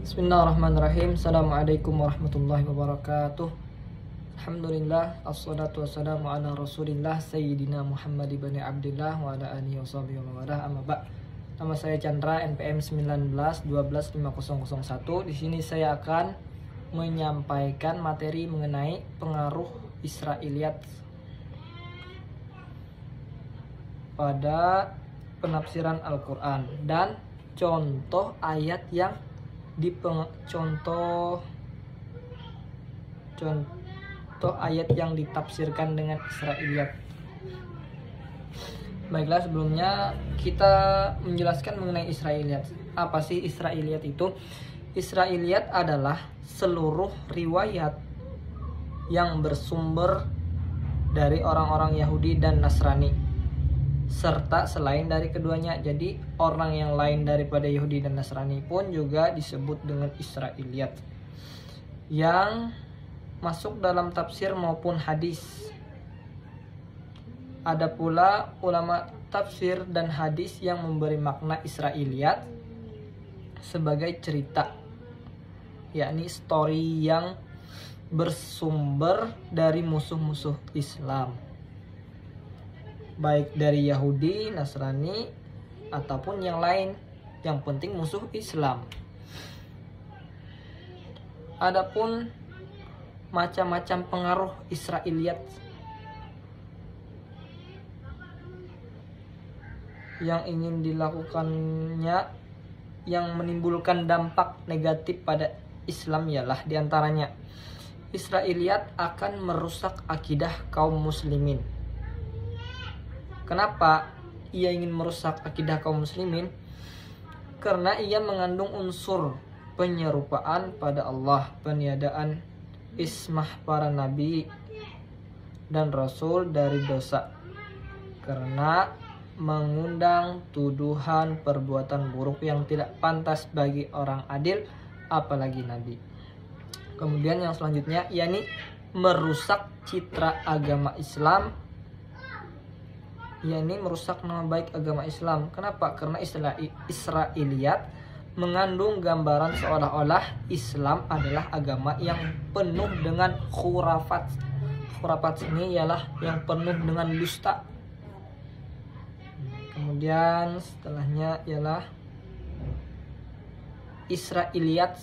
Bismillahirrahmanirrahim. Assalamualaikum warahmatullahi wabarakatuh. Alhamdulillah, assalatu wassalamu ala rasulillah Sayyidina Muhammad ibn Abdillah wa ala alihi wa sahbihi wa walah, amma ba'. Nama saya Chandra, NPM 19 12 5001. Di sini saya akan menyampaikan materi mengenai pengaruh Israiliyat pada penafsiran Al-Quran dan contoh ayat yang contoh ayat yang ditafsirkan dengan Israiliyat. Baiklah, sebelumnya kita menjelaskan mengenai Israiliyat. Apa sih Israiliyat itu? Israiliyat adalah seluruh riwayat yang bersumber dari orang-orang Yahudi dan Nasrani serta selain dari keduanya. Jadi orang yang lain daripada Yahudi dan Nasrani pun juga disebut dengan Israiliyat, yang masuk dalam tafsir maupun hadis. Ada pula ulama tafsir dan hadis yang memberi makna Israiliyat sebagai cerita, yakni story yang bersumber dari musuh-musuh Islam, baik dari Yahudi, Nasrani, ataupun yang lain. Yang penting musuh Islam. Adapun macam-macam pengaruh Israiliyat yang ingin dilakukannya yang menimbulkan dampak negatif pada Islam ialah diantaranya, Israiliyat akan merusak akidah kaum muslimin. Kenapa ia ingin merusak akidah kaum muslimin? Karena ia mengandung unsur penyerupaan pada Allah, peniadaan ismah para nabi dan rasul dari dosa, karena mengundang tuduhan perbuatan buruk yang tidak pantas bagi orang adil, apalagi nabi. Kemudian yang selanjutnya, yakni merusak citra agama Islam, yakni merusak nama baik agama Islam. Kenapa? Karena istilah Israiliyat mengandung gambaran seolah-olah Islam adalah agama yang penuh dengan khurafat. Khurafat ini ialah yang penuh dengan dusta. Kemudian setelahnya ialah Israiliyat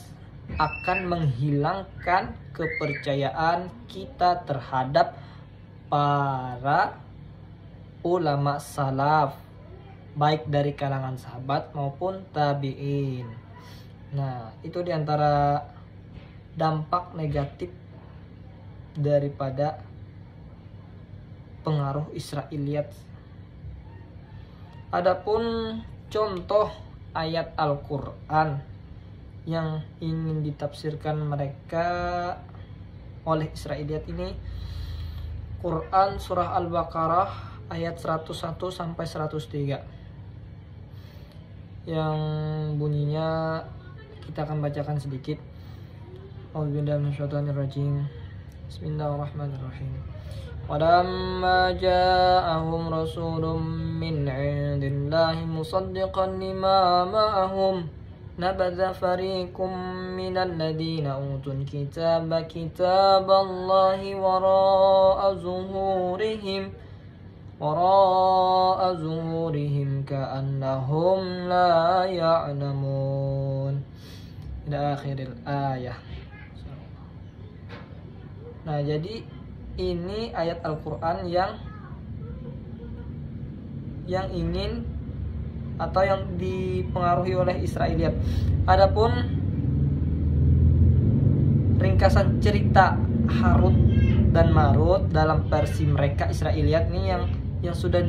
akan menghilangkan kepercayaan kita terhadap para ulama salaf, baik dari kalangan sahabat maupun tabi'in. Nah, itu diantara dampak negatif daripada pengaruh Israiliyat. Adapun contoh ayat Al-Quran yang ingin ditafsirkan mereka oleh Israiliyat ini, Quran surah Al-Baqarah ayat 101 sampai 103, yang bunyinya kita akan bacakan sedikit. A'udzubillahi minasyaitonirrajim. Bismillahirrahmanirrahim. Walamma ja'ahum rasulun min 'indillahi musaddiqan lima ma'ahum nabadha fariqum minal ladzina utul kitaba kitaballahi wara'a zuhurihim ka'annahum la ya'lamun. Ila akhiril ayah. Nah, jadi ini ayat Al-Quran yang ingin atau yang dipengaruhi oleh Israiliyat. Adapun ringkasan cerita Harut dan Marut dalam versi mereka Israiliyat nih yang sudah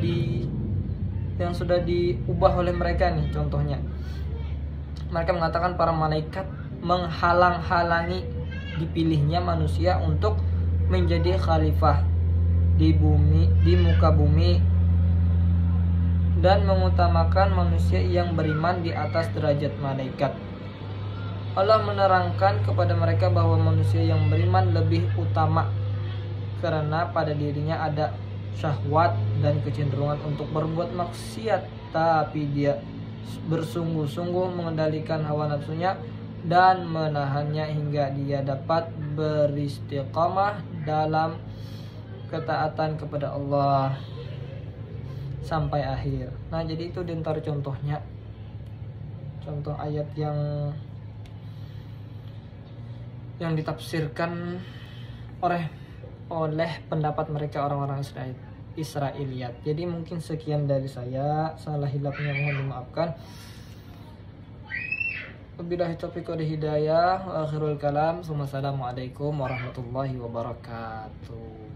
diubah oleh mereka nih. Contohnya, mereka mengatakan para malaikat menghalang-halangi dipilihnya manusia untuk menjadi khalifah di muka bumi, dan mengutamakan manusia yang beriman di atas derajat malaikat. Allah menerangkan kepada mereka bahwa manusia yang beriman lebih utama karena pada dirinya ada syahwat dan kecenderungan untuk berbuat maksiat, tapi dia bersungguh-sungguh mengendalikan hawa nafsunya dan menahannya hingga dia dapat beristiqamah dalam ketaatan kepada Allah sampai akhir. Nah, jadi itu diantar contohnya, contoh ayat yang ditafsirkan oleh pendapat mereka orang-orang Israiliyat. Jadi mungkin sekian dari saya, salah hilapnya mohon dimaafkan. Wabillahi taufiq wal hidayah wa akhirul kalam. Assalamualaikum warahmatullahi wabarakatuh.